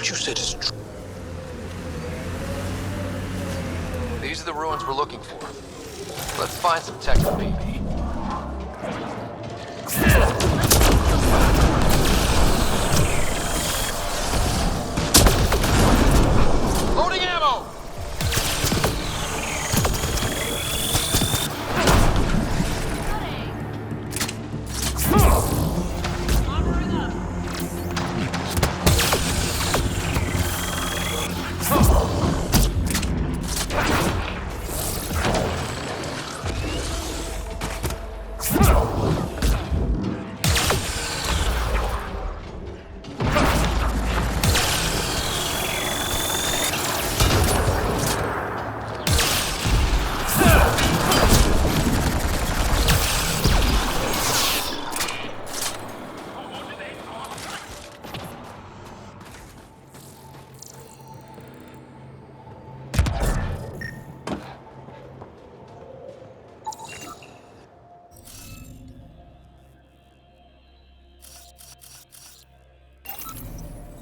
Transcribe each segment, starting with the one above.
what you said is true. These are the ruins we're looking for. Let's find some text on PB. Loading ammo!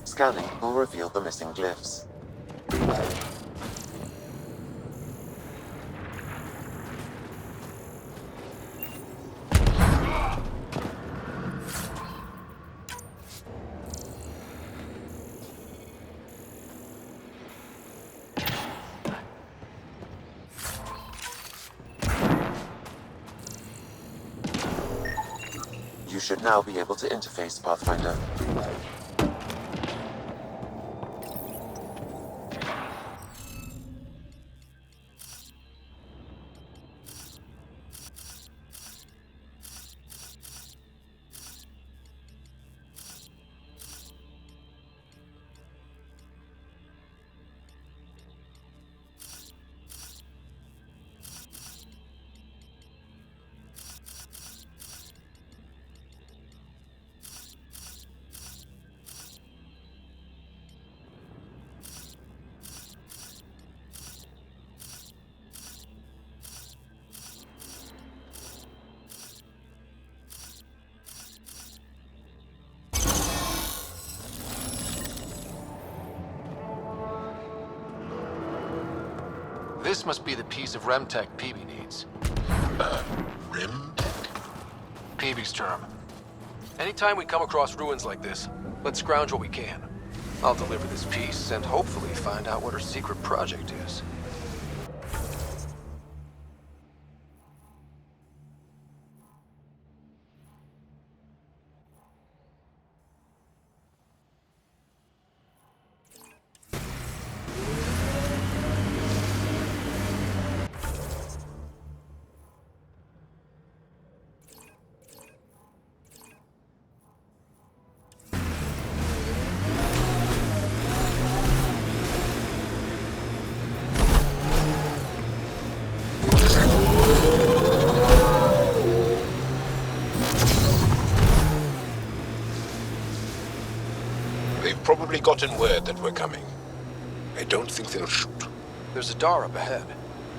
Scanning will reveal the missing glyphs. You should now be able to interface Pathfinder. This must be the piece of Remtech Peavy needs. Remtech? Peavy's term. Anytime we come across ruins like this, let's scrounge what we can. I'll deliver this piece and hopefully find out what her secret project is. Probably gotten word that we're coming. I don't think they'll shoot. There's a door up ahead.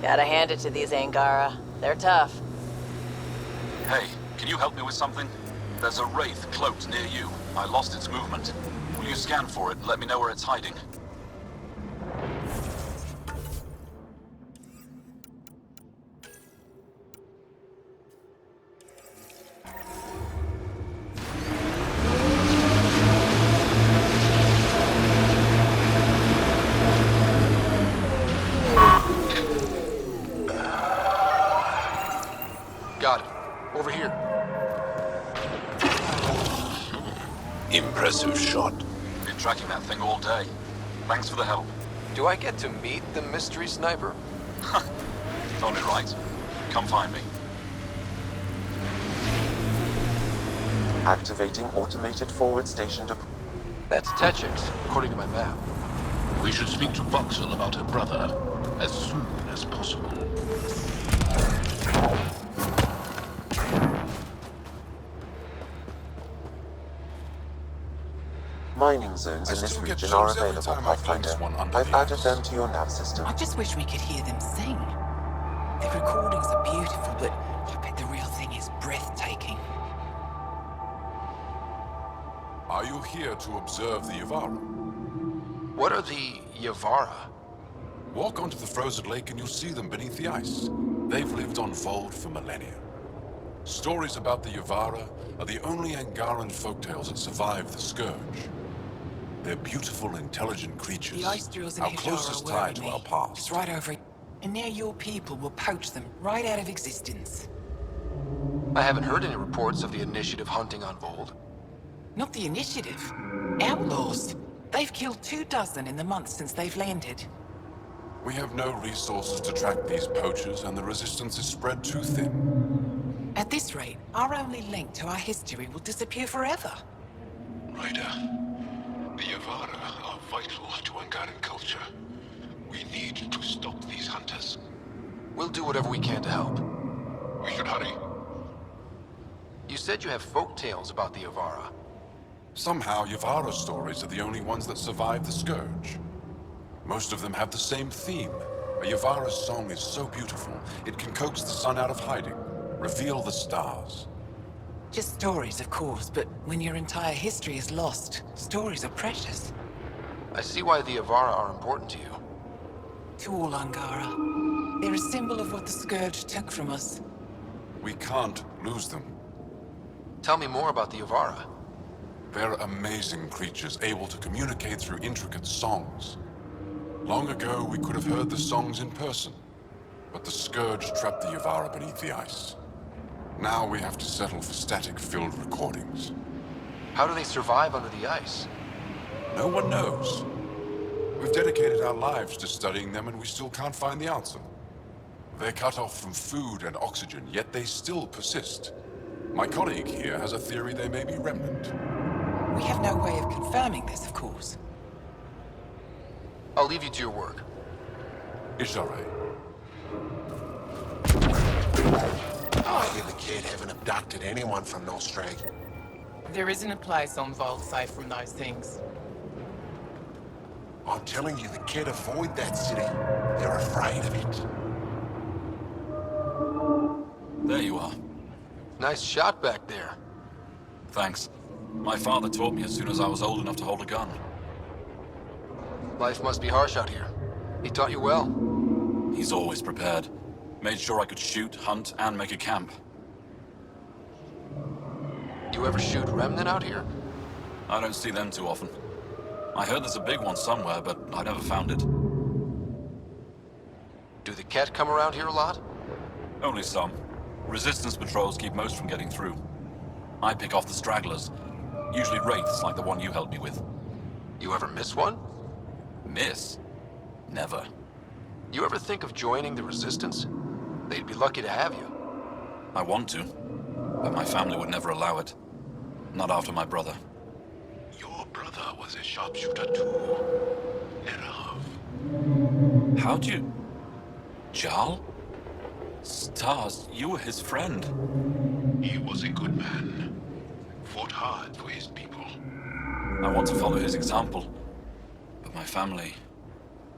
Gotta hand it to these Angara. They're tough. Hey, can you help me with something? There's a wraith cloaked near you. I lost its movement. Will you scan for it and let me know where it's hiding? Got it. Over here. Impressive shot. Been tracking that thing all day. Thanks for the help. Do I get to meet the mystery sniper? Only right. Come find me. Activating automated forward station to... That's Techix, according to my map. We should speak to Voxel about her brother as soon as possible. Mining zones in this region are available, Pathfinder. I've added them to your nav system. I just wish we could hear them sing. The recordings are beautiful, but I bet the real thing is breathtaking. Are you here to observe the Ivara? What are the Yavara? Walk onto the frozen lake and you'll see them beneath the ice. They've lived on Vold for millennia. Stories about the Yavara are the only Angaran folktales that survive the Scourge. They're beautiful, intelligent creatures. The ice drills in our Hijara closest are tie worrying to me. our past. It's right over it. And now your people will poach them right out of existence. I haven't heard any reports of the Initiative hunting on Vold. Not the Initiative. Outlaws. They've killed 24 in the months since they've landed. We have no resources to track these poachers, and the resistance is spread too thin. At this rate, our only link to our history will disappear forever. Ryder, the Yavara are vital to Angaran culture. We need to stop these hunters. We'll do whatever we can to help. We should hurry. You said you have folk tales about the Yavara. Somehow, Yavara stories are the only ones that survive the Scourge. Most of them have the same theme. A Yavara's song is so beautiful, it can coax the sun out of hiding, reveal the stars. Just stories, of course, but when your entire history is lost, stories are precious. I see why the Yavara are important to you. To all Angara. They're a symbol of what the Scourge took from us. We can't lose them. Tell me more about the Yavara. They're amazing creatures, able to communicate through intricate songs. Long ago, we could have heard the songs in person, but the Scourge trapped the Yavara beneath the ice. Now we have to settle for static-filled recordings. How do they survive under the ice? No one knows. We've dedicated our lives to studying them, and we still can't find the answer. They're cut off from food and oxygen, yet they still persist. My colleague here has a theory they may be remnant. We have no way of confirming this, of course. I'll leave you to your work. Ishare. I hear the kid haven't abducted anyone from Nostrag. There isn't a place on Vault safe from those things. I'm telling you, the kid avoid that city. They're afraid of it. There you are. Nice shot back there. Thanks. My father taught me as soon as I was old enough to hold a gun. Life must be harsh out here. He taught you well. He's always prepared. Made sure I could shoot, hunt, and make a camp. You ever shoot remnant out here? I don't see them too often. I heard there's a big one somewhere, but I never found it. Do the Ket come around here a lot? Only some. Resistance patrols keep most from getting through. I pick off the stragglers. Usually wraiths like the one you helped me with. You ever miss one? Miss? Never. You ever think of joining the Resistance? They'd be lucky to have you. I want to, but my family would never allow it. Not after my brother. Your brother was a sharpshooter too. Nerav. How'd you... Jarl? Stars, you were his friend. He was a good man. Fought hard for his people. I want to follow his example. But my family...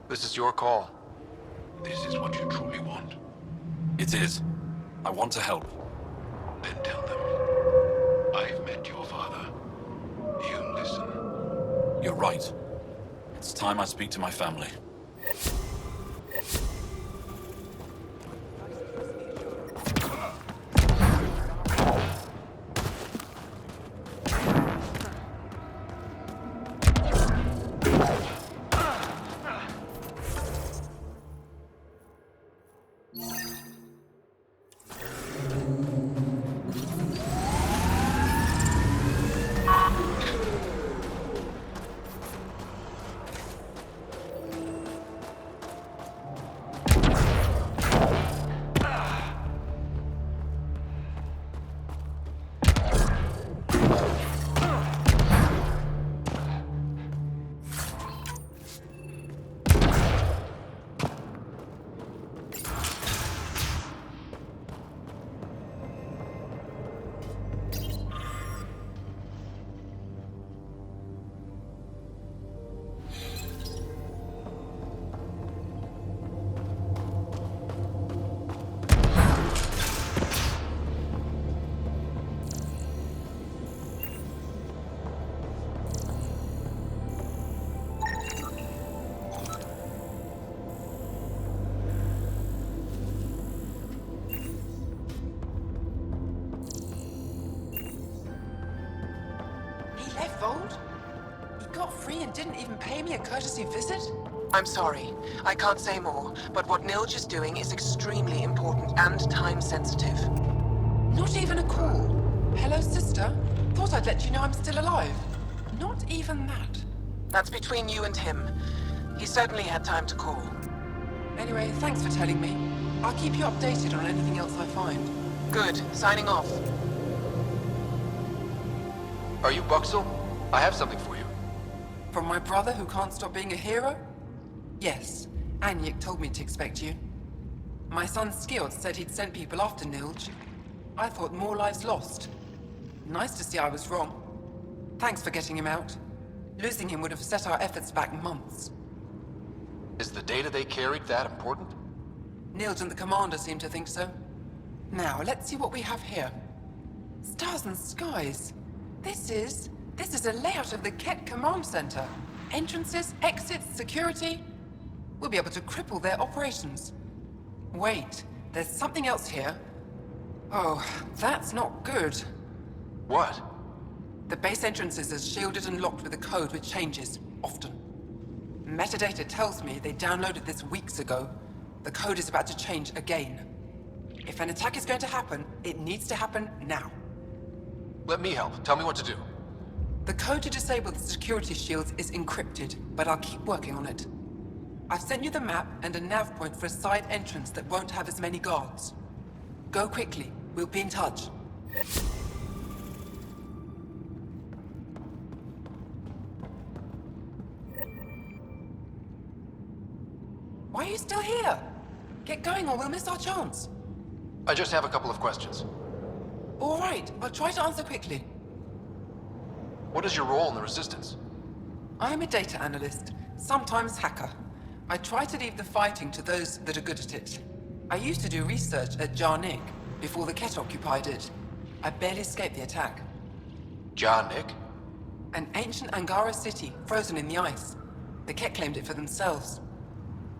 This is your call. This is what you truly want. It is. I want to help. Then tell them. I've met your father. He'll listen. You're right. It's time I speak to my family. didn't even pay me a courtesy visit? I'm sorry. I can't say more, but what Nilge is doing is extremely important and time-sensitive. Not even a call. Hello, sister. Thought I'd let you know I'm still alive. Not even that. That's between you and him. He certainly had time to call. Anyway, thanks for telling me. I'll keep you updated on anything else I find. Good. Signing off. Are you Buxel? I have something for you. From my brother who can't stop being a hero? Yes. Anyek told me to expect you. My son Skjord said he'd sent people after Nilge. I thought more lives lost. Nice to see I was wrong. Thanks for getting him out. Losing him would have set our efforts back months. Is the data they carried that important? Nilge and the commander seem to think so. Now, let's see what we have here. Stars and skies. This is a layout of the Ket Command Center. Entrances, exits, security. We'll be able to cripple their operations. Wait, there's something else here. Oh, that's not good. What? The base entrance is shielded and locked with a code which changes, often. Metadata tells me they downloaded this weeks ago. The code is about to change again. If an attack is going to happen, it needs to happen now. Let me help. Tell me what to do. The code to disable the security shields is encrypted, but I'll keep working on it. I've sent you the map and a nav point for a side entrance that won't have as many guards. Go quickly. We'll be in touch. Why are you still here? Get going or we'll miss our chance. I just have a couple of questions. All right, I'll try to answer quickly. What is your role in the Resistance? I'm a data analyst, sometimes hacker. I try to leave the fighting to those that are good at it. I used to do research at Jarnik before the Ket occupied it. I barely escaped the attack. Jarnik? An ancient Angara city, frozen in the ice. The Ket claimed it for themselves.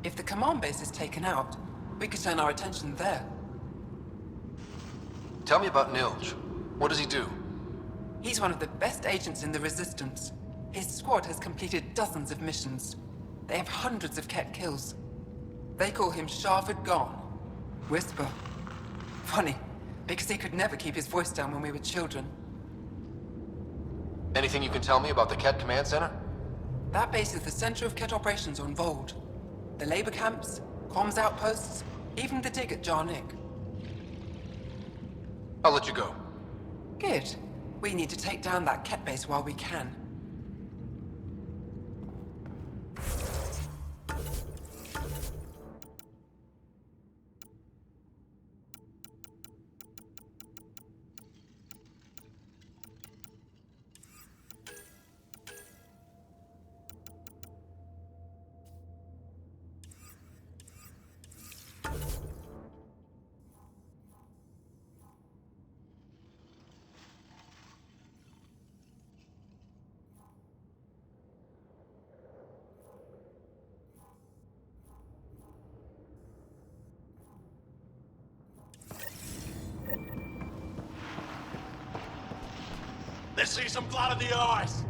If the command base is taken out, we could turn our attention there. Tell me about Nilge. What does he do? He's one of the best agents in the Resistance. His squad has completed dozens of missions. They have hundreds of Ket kills. They call him Sharvid Gone. Whisper. Funny, because he could never keep his voice down when we were children. Anything you can tell me about the Ket Command Center? That base is the center of Ket operations on Vold. The labor camps, comms outposts, even the dig at Jarnik. I'll let you go. Good. We need to take down that Ket base while we can. Let's see some blood in the eyes!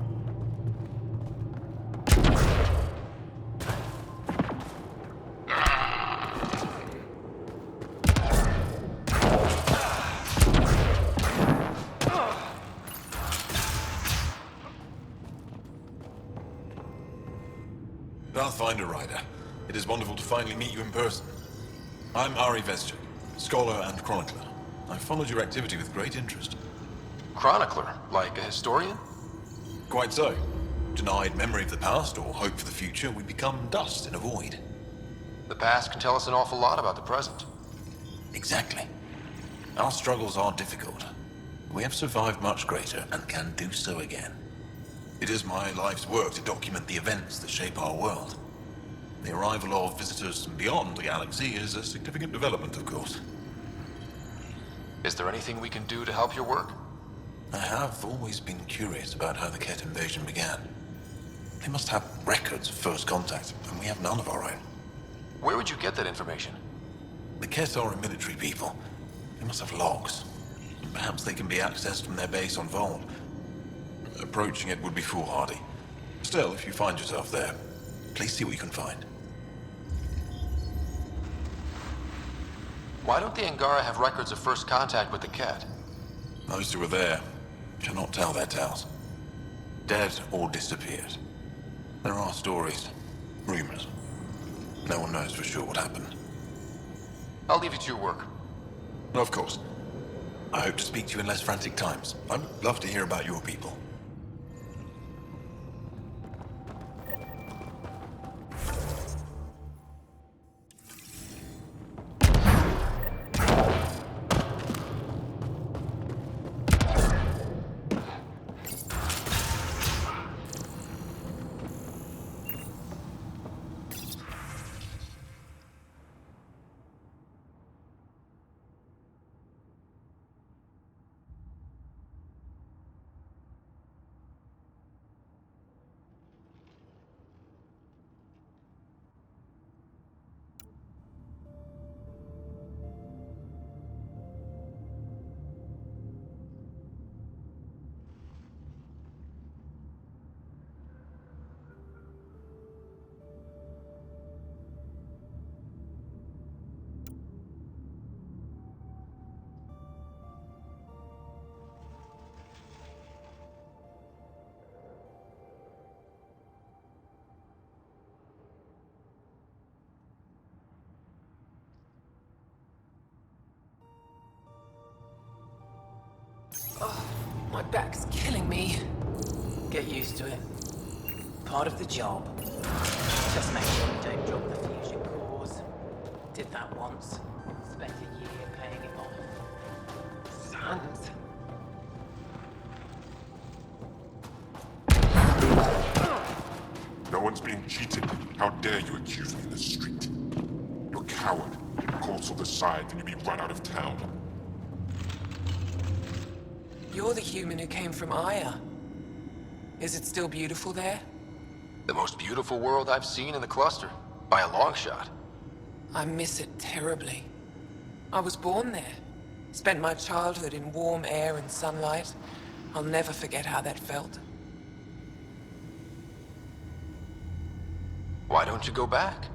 Pathfinder Rider, it is wonderful to finally meet you in person. I'm Ari Vescher, scholar and chronicler. I've followed your activity with great interest. Chronicler? Like a historian? Quite so. Denied memory of the past or hope for the future, we become dust in a void. The past can tell us an awful lot about the present. Exactly. Our struggles are difficult. We have survived much greater and can do so again. It is my life's work to document the events that shape our world. The arrival of visitors from beyond the galaxy is a significant development, of course. Is there anything we can do to help your work? I have always been curious about how the Ket invasion began. They must have records of first contact, and we have none of our own. Where would you get that information? The Ket are a military people. They must have logs. And perhaps they can be accessed from their base on Vold. Approaching it would be foolhardy. Still, if you find yourself there, please see what you can find. Why don't the Angara have records of first contact with the Ket? Those who were there cannot tell their tales. Dead or disappeared. There are stories, rumors. No one knows for sure what happened. I'll leave you to your work. Of course. I hope to speak to you in less frantic times. I'd love to hear about your people. My back's killing me. Get used to it. Part of the job. Just make sure you don't drop the fusion cores. Did that once. Spent a year paying it off. Sons. No one's being cheated. How dare you accuse me in the street? You're a coward. Calls to the side, then you'll be run out of town. You're the human who came from Aya. Is it still beautiful there? The most beautiful world I've seen in the cluster, by a long shot. I miss it terribly. I was born there. Spent my childhood in warm air and sunlight. I'll never forget how that felt. Why don't you go back?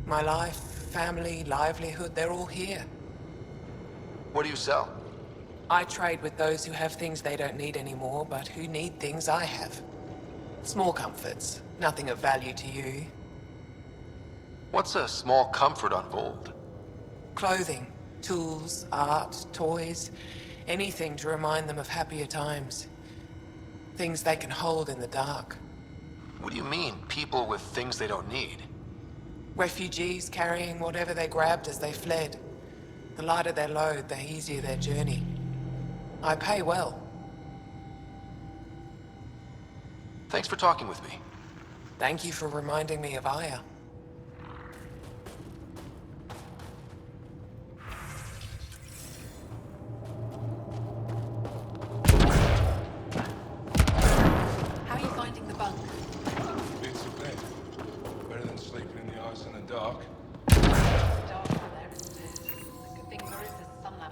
My life, family, livelihood, they're all here. What do you sell? I trade with those who have things they don't need anymore, but who need things I have. Small comforts, nothing of value to you. What's a small comfort on Vold? Clothing, tools, art, toys, anything to remind them of happier times. Things they can hold in the dark. What do you mean, people with things they don't need? Refugees carrying whatever they grabbed as they fled. The lighter their load, the easier their journey. I pay well. Thanks for talking with me. Thank you for reminding me of Aya. How are you finding the bunk? Bits of bed. Better than sleeping in the ice in the dark. Dark out there, isn't it? The good thing there is the sunlight.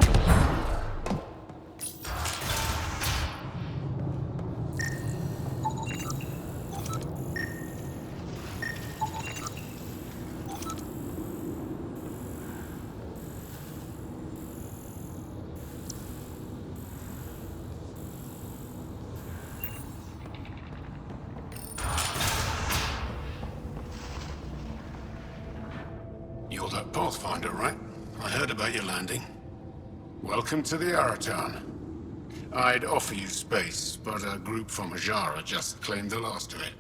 You're that Pathfinder, right? I heard about your landing. Welcome to the Araton. I'd offer you space, but a group from Ajara just claimed the last of it.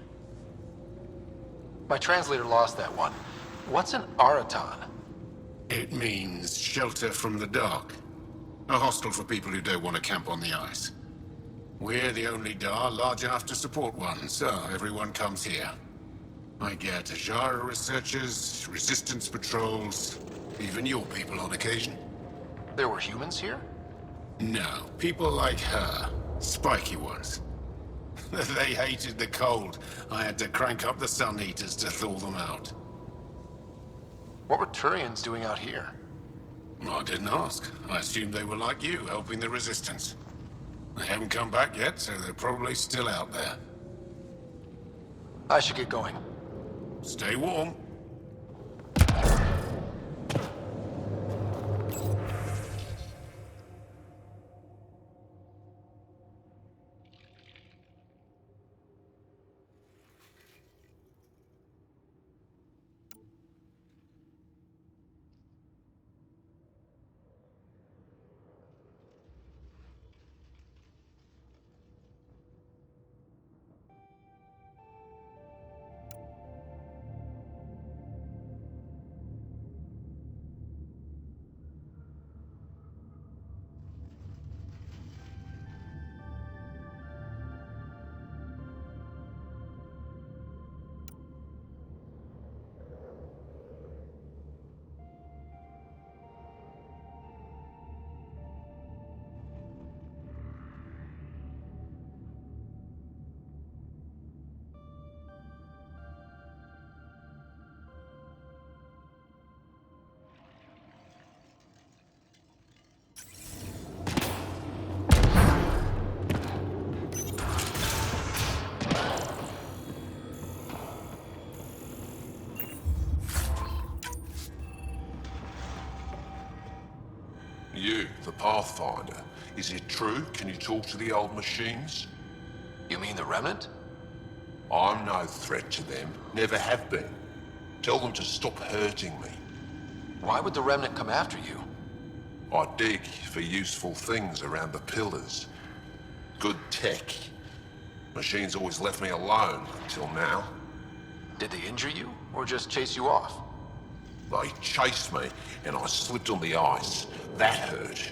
My translator lost that one. What's an Araton? It means shelter from the dark. A hostel for people who don't want to camp on the ice. We're the only Dar large enough to support one, so everyone comes here. I get Ajara researchers, resistance patrols, even your people on occasion. There were humans here? No, people like her. Spiky ones. They hated the cold. I had to crank up the sun heaters to thaw them out. What were Turians doing out here? I didn't ask. I assumed they were like you, helping the resistance. They haven't come back yet, so they're probably still out there. I should get going. Stay warm. You, the Pathfinder. Is it true? Can you talk to the old machines? You mean the Remnant? I'm no threat to them. Never have been. Tell them to stop hurting me. Why would the Remnant come after you? I dig for useful things around the pillars. Good tech. Machines always left me alone until now. Did they injure you, or just chase you off? They chased me, and I slipped on the ice. That hurt.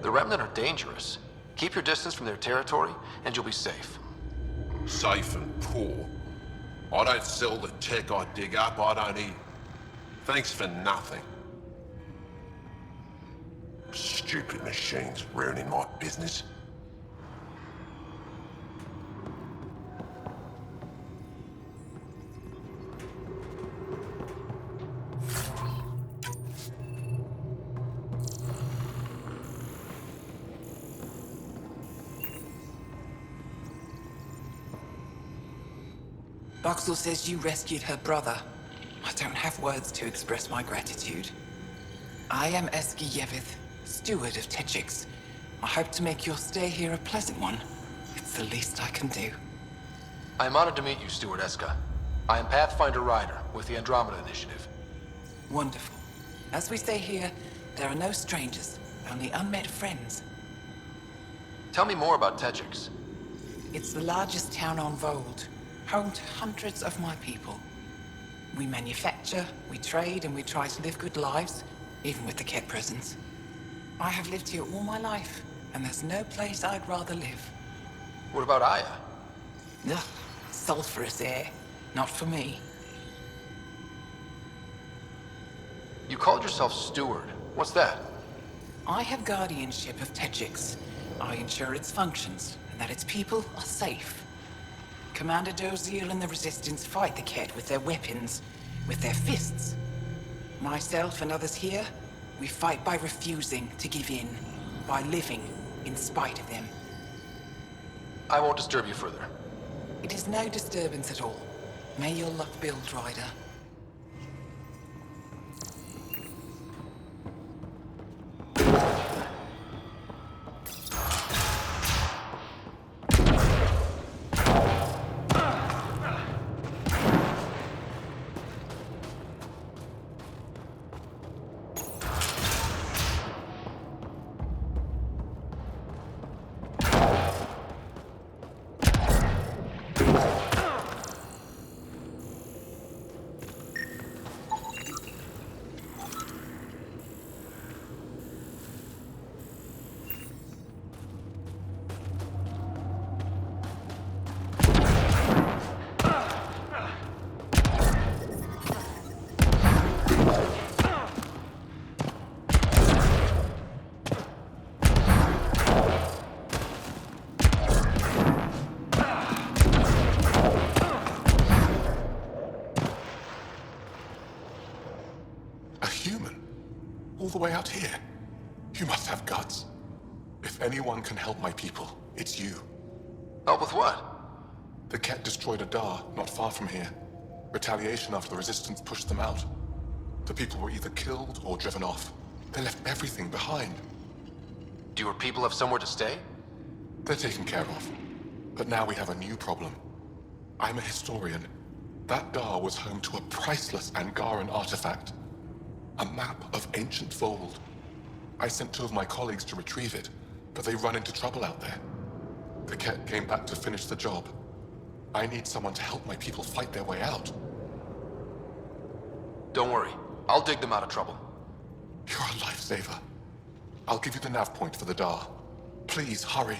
The Remnant are dangerous. Keep your distance from their territory, and you'll be safe. Safe and poor. I don't sell the tech I dig up, I don't eat. Thanks for nothing. Stupid machines ruining my business. Boxall says you rescued her brother. I don't have words to express my gratitude. I am Eski Yevith, steward of Techix. I hope to make your stay here a pleasant one. It's the least I can do. I am honored to meet you, Steward Eska. I am Pathfinder Ryder with the Andromeda Initiative. Wonderful. As we say here, there are no strangers, only unmet friends. Tell me more about Techix. It's the largest town on Vold, home to hundreds of my people. We manufacture, we trade, and we try to live good lives, even with the Ket presence. I have lived here all my life, and there's no place I'd rather live. What about Aya? Ugh, sulfurous air. Not for me. You called yourself Steward. What's that? I have guardianship of Techix. I ensure its functions, and that its people are safe. Commander Doziel and the Resistance fight the Ket with their weapons, with their fists. Myself and others here, we fight by refusing to give in, by living in spite of them. I won't disturb you further. It is no disturbance at all. May your luck build, Ryder. All the way out here. You must have guts. If anyone can help my people, it's you. Help with what? The Ket destroyed a Dar not far from here. Retaliation after the Resistance pushed them out. The people were either killed or driven off. They left everything behind. Do your people have somewhere to stay? They're taken care of. But now we have a new problem. I'm a historian. That Dar was home to a priceless Angaran artifact. A map of ancient Vold. I sent 2 of my colleagues to retrieve it, but they run into trouble out there. The Ket came back to finish the job. I need someone to help my people fight their way out. Don't worry. I'll dig them out of trouble. You're a lifesaver. I'll give you the nav point for the Dar. Please, hurry.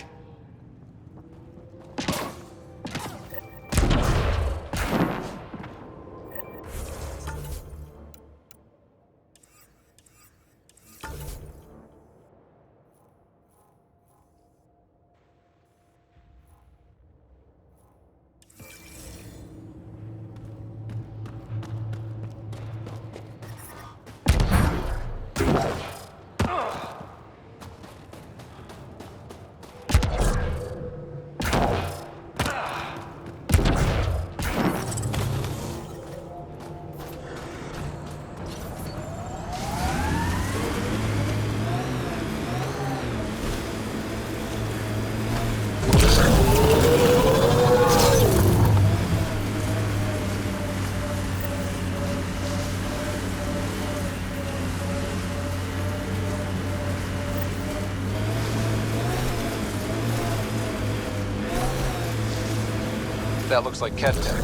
That looks like Ket tech.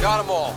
Got them all.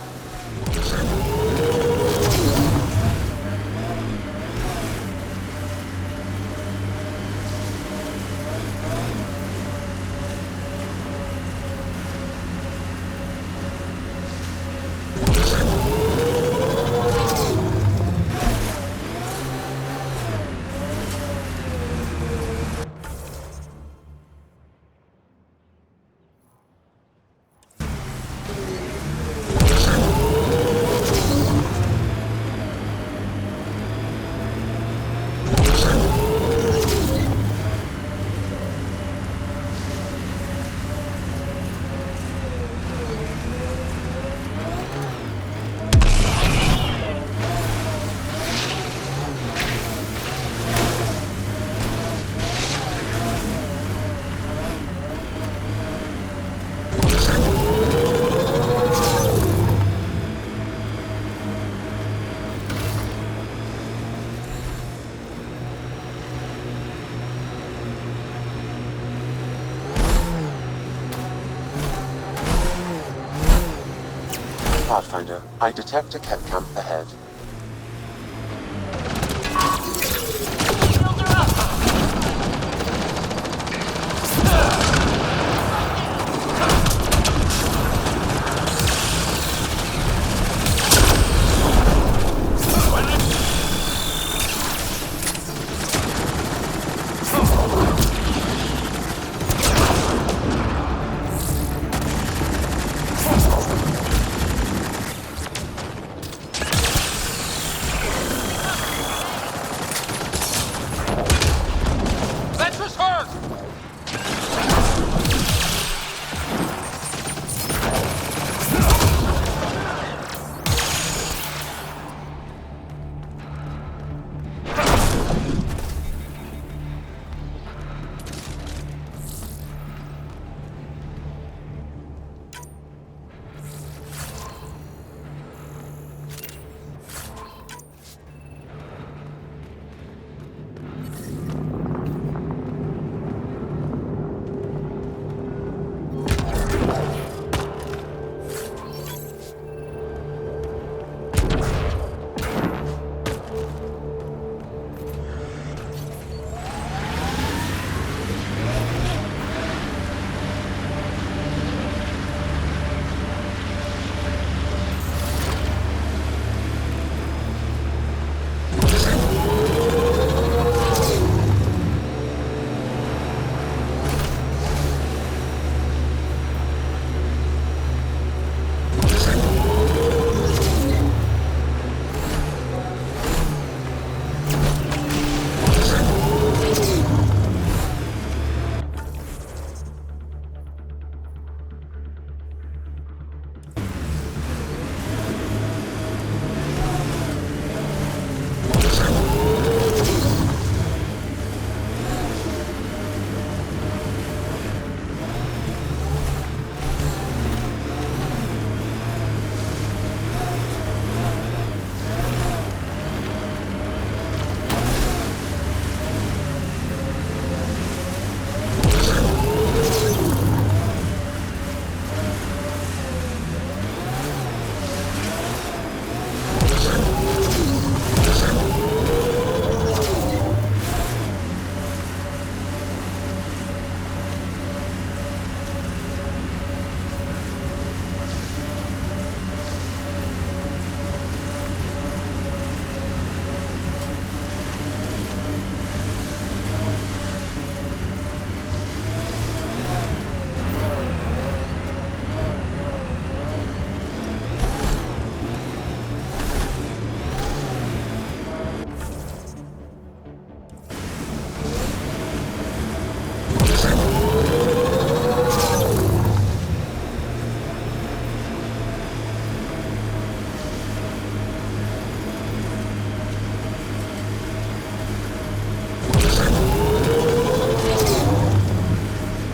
Pathfinder, I detect a Ket camp ahead.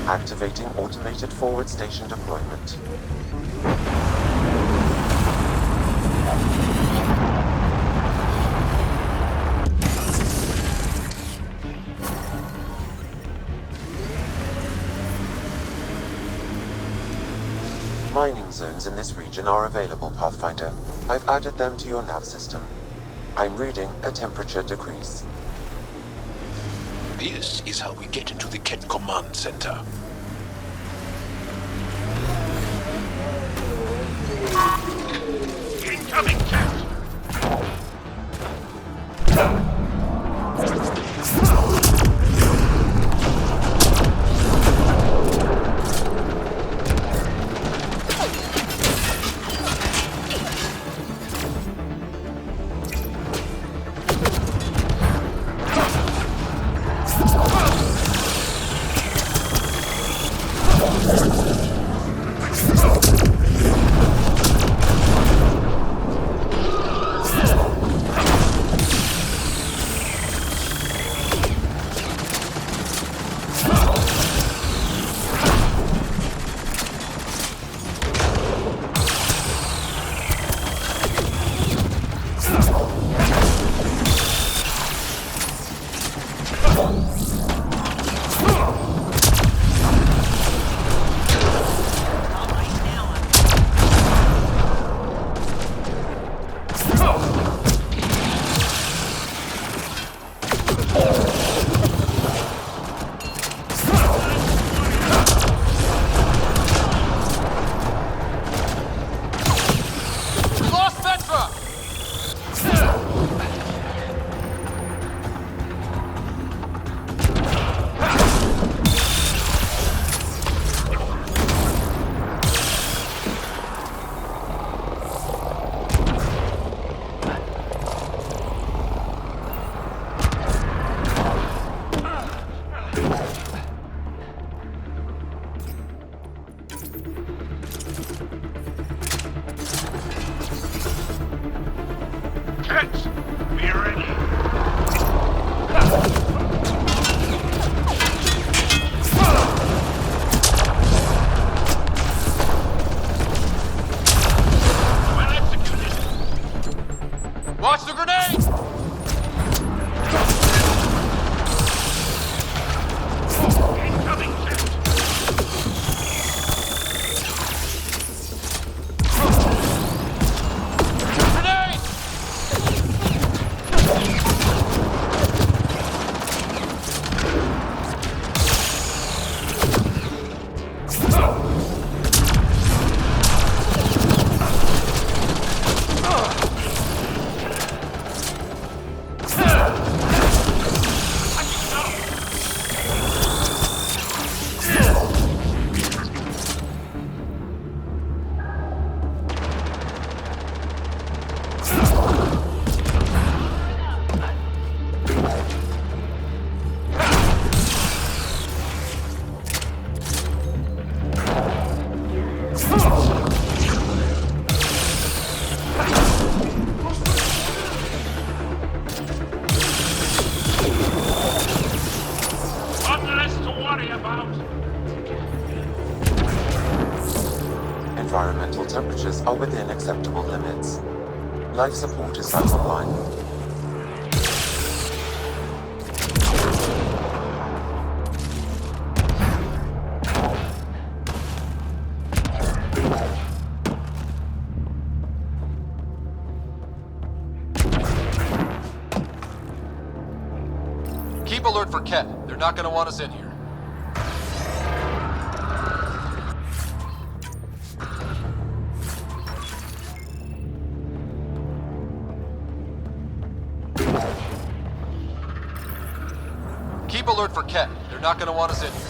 Activating automated forward station deployment. Mining zones in this region are available, Pathfinder. I've added them to your nav system. I'm reading a temperature decrease. This is how we get into the Ket Command Center. Incoming Ket! worry about. Environmental temperatures are within acceptable limits. Life support is back online. Keep alert for Ket. They're not gonna want us in here. Keep alert for Ket. They're not gonna want us in here.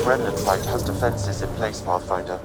Remnant site has defenses in place, Pathfinder.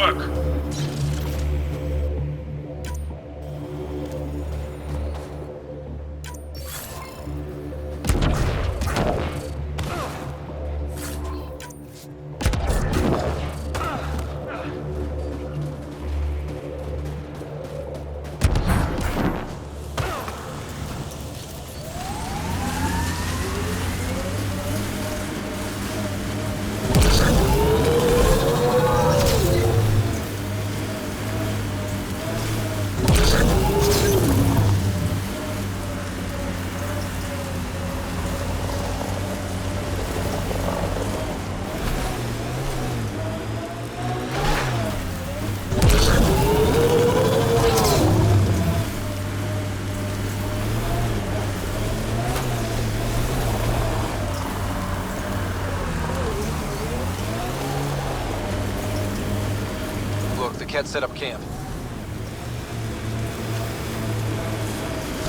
work. Look, the Ket set up camp.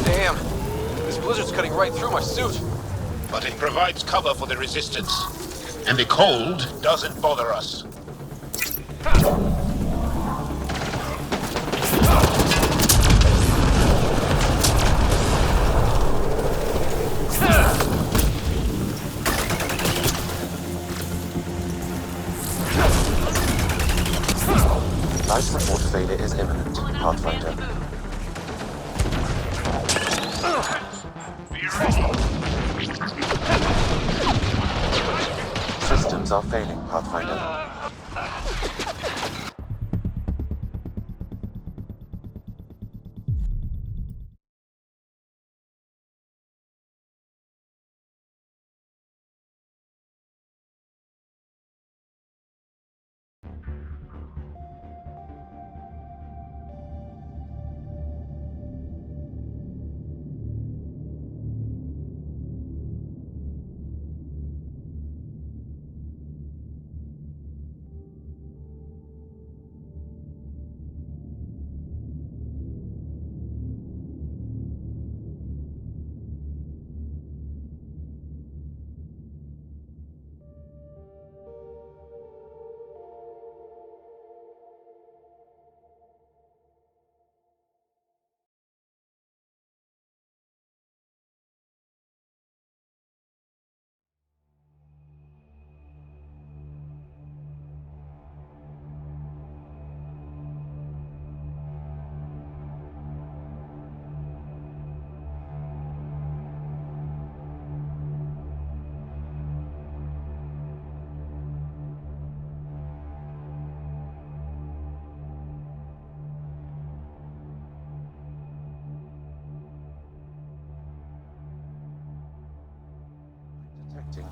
Damn! This blizzard's cutting right through my suit. But it provides cover for the resistance. And the cold doesn't bother us. Life support failure is imminent, Pathfinder. Systems are failing, Pathfinder.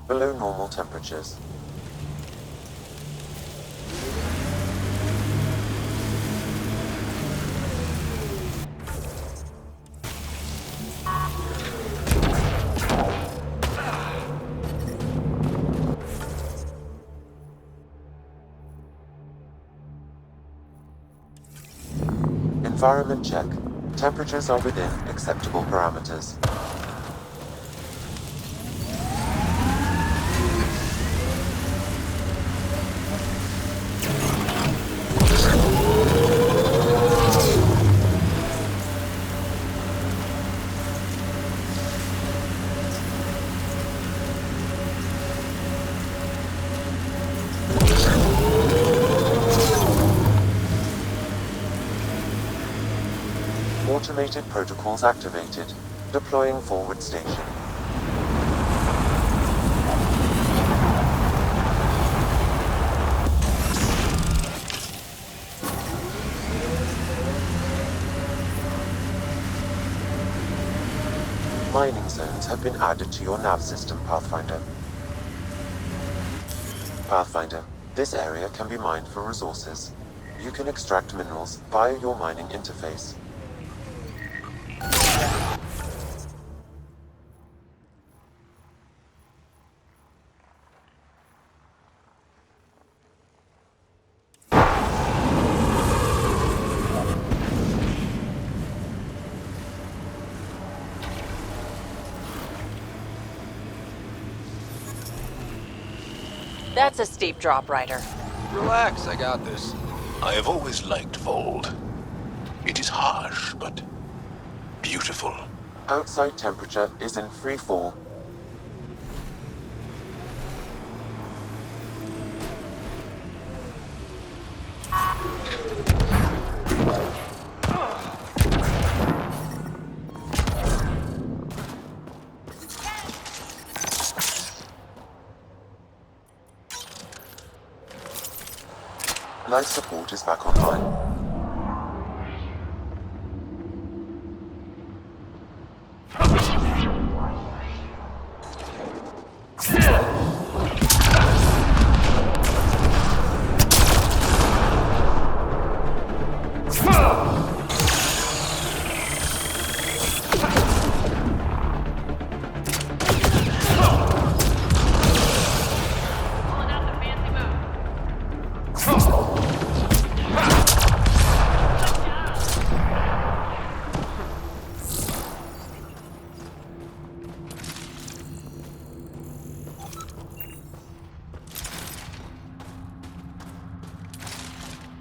Below normal temperatures. Environment check. Temperatures are within acceptable parameters. Automated protocols activated. Deploying forward station. Mining zones have been added to your nav system, Pathfinder. Pathfinder, this area can be mined for resources. You can extract minerals via your mining interface. That's a steep drop, Ryder. Relax, I got this. I have always liked Vold. It is harsh, but beautiful. Outside temperature is in free fall. Life support is back online.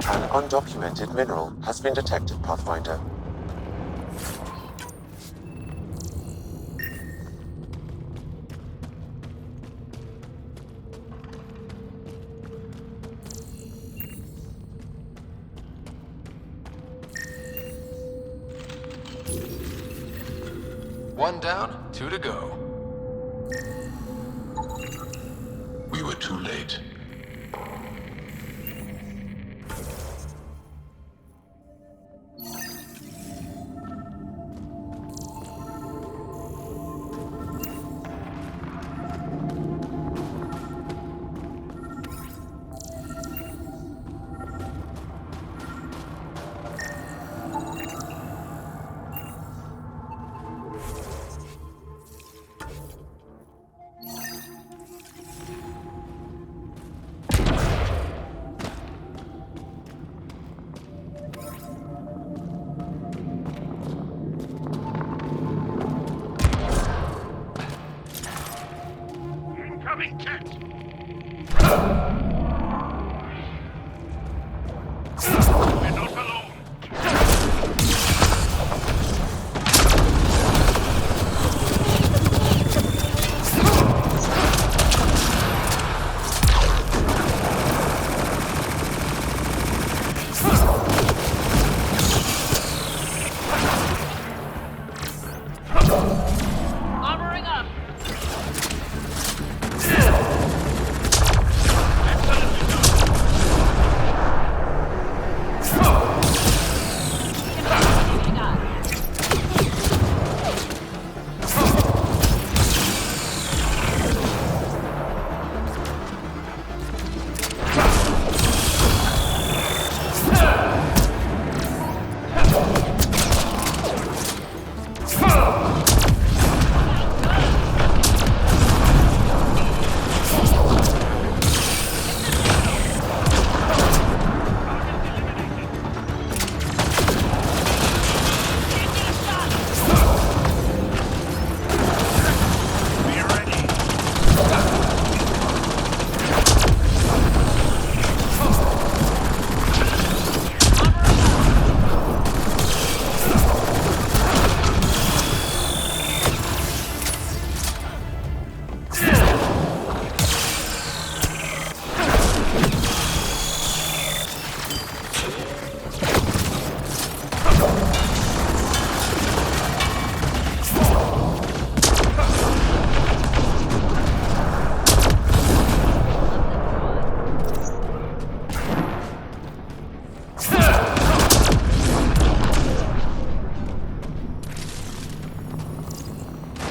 An undocumented mineral has been detected, Pathfinder. One down, 2 to go. We were too late.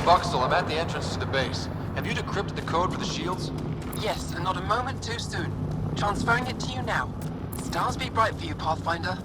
Voxel, I'm at the entrance to the base. Have you decrypted the code for the shields? Yes, and not a moment too soon. Transferring it to you now. Stars be bright for you, Pathfinder.